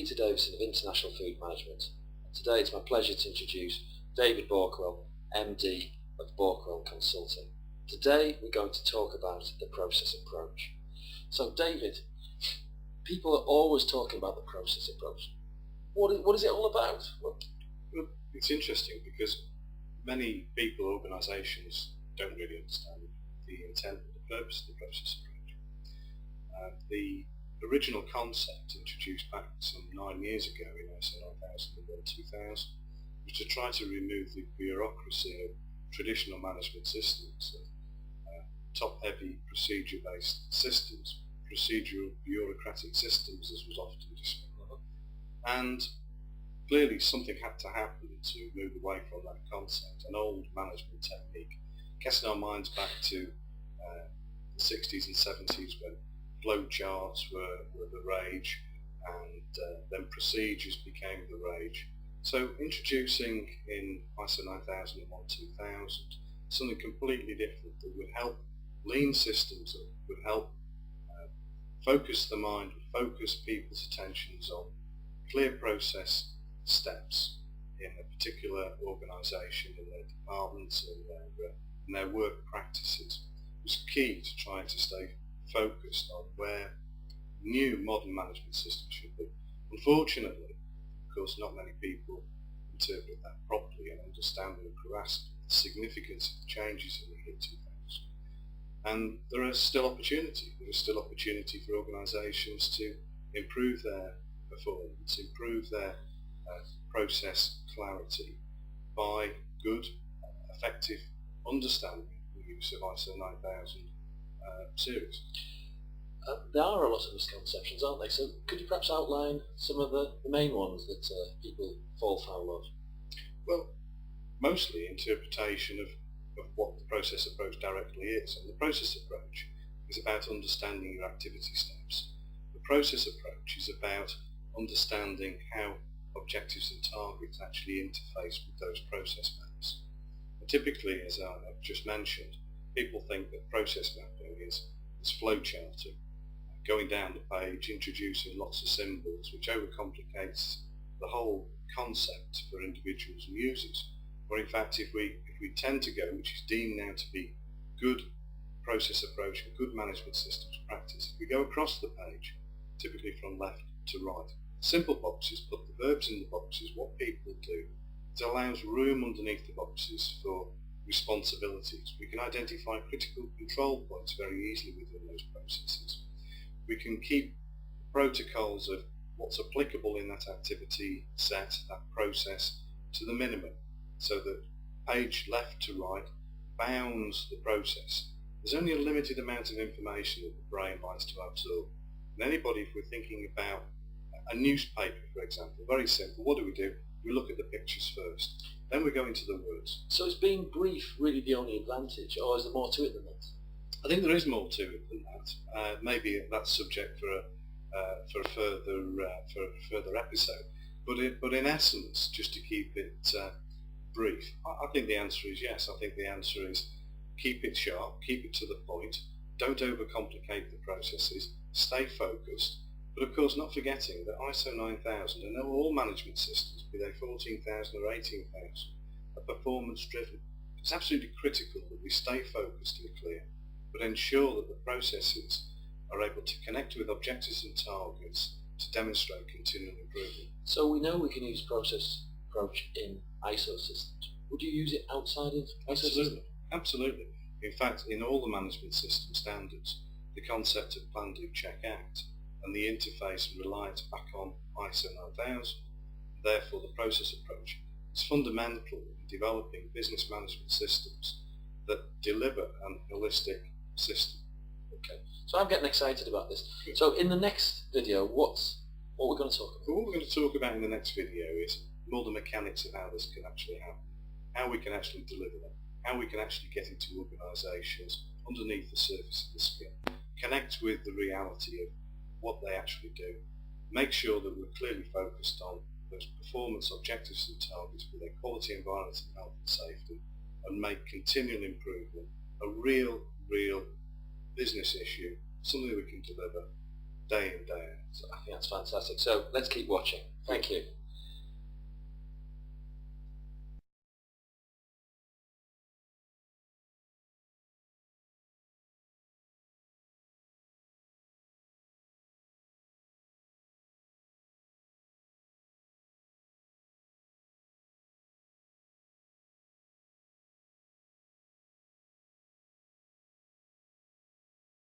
Peter Davison of International Food Management. Today it's my pleasure to introduce David Balkwell, MD of Balkwell Consulting. Today we're going to talk about the process approach. So David, people are always talking about the process approach. What is it all about? Well, it's interesting because many people, organisations, don't really understand the intent and the purpose of the process approach. The original concept, introduced back some 9 years ago in OHSAS 9001-2000, was to try to remove the bureaucracy of traditional management systems, top-heavy procedure-based systems, procedural bureaucratic systems, as was often described. And clearly something had to happen to move away from that concept, an old management technique. Casting our minds back to the 60s and 70s when flow charts were the rage, and then procedures became the rage. So introducing in ISO 9001-2000 something completely different that would help lean systems, that would help focus the mind, focus people's attentions on clear process steps in a particular organisation, in their departments, in their work practices, was key to trying to stay focused on where new modern management systems should be. Unfortunately, of course, not many people interpret that properly and understand and grasp the significance of the changes in the year 2000. And there is still opportunity. There is still opportunity for organisations to improve their performance, improve their process clarity by good, effective understanding and use of ISO 9000 series. There are a lot of misconceptions, aren't there? So could you perhaps outline some of the main ones that people fall foul of? Well, mostly interpretation of what the process approach directly is. And the process approach is about understanding your activity steps. The process approach is about understanding how objectives and targets actually interface with those process maps. And typically, as I've just mentioned, people think that process mapping is flowcharting, going down the page, introducing lots of symbols, which overcomplicates the whole concept for individuals and users. Or in fact, if we tend to go, which is deemed now to be good process approach and good management systems practice, if we go across the page, typically from left to right, simple boxes, put the verbs in the boxes, what people do, it allows room underneath the boxes for responsibilities. We can identify critical control points very easily within those processes. We can keep protocols of what's applicable in that activity set, that process, to the minimum, so that page left to right bounds the process. There's only a limited amount of information that the brain likes to absorb. And anybody, if we're thinking about a newspaper, for example, very simple, what do? We look at the pictures first, then we go into the words. So is being brief really the only advantage, or is there more to it than that? I think there is more to it than that. Maybe that's subject for a further episode. But in essence, just to keep it brief, I think the answer is yes. I think the answer is keep it sharp, keep it to the point, don't overcomplicate the processes, stay focused, but of course not forgetting that ISO 9000 and all management systems, be they 14,000 or 18,000, are performance driven. It's absolutely critical that we stay focused and clear, but ensure that the processes are able to connect with objectives and targets to demonstrate continual improvement. So we know we can use process approach in ISO systems. Would you use it outside of ISO systems? Absolutely. In fact, in all the management system standards, the concept of plan, do, check, act, and the interface and reliance back on ISO 9000, therefore the process approach, is fundamental in developing business management systems that deliver an holistic system. Okay, so I'm getting excited about this. Good. So in the next video, what we're going to talk about? What we're going to talk about in the next video is more the mechanics of how this can actually happen, how we can actually deliver them, how we can actually get into organisations underneath the surface of the skin, connect with the reality of what they actually do, make sure that we're clearly focused on those performance objectives and targets for their quality, environment and health and safety, and make continual improvement a real business issue, something we can deliver day in, day out. So I think that's fantastic. So let's keep watching. Thank you.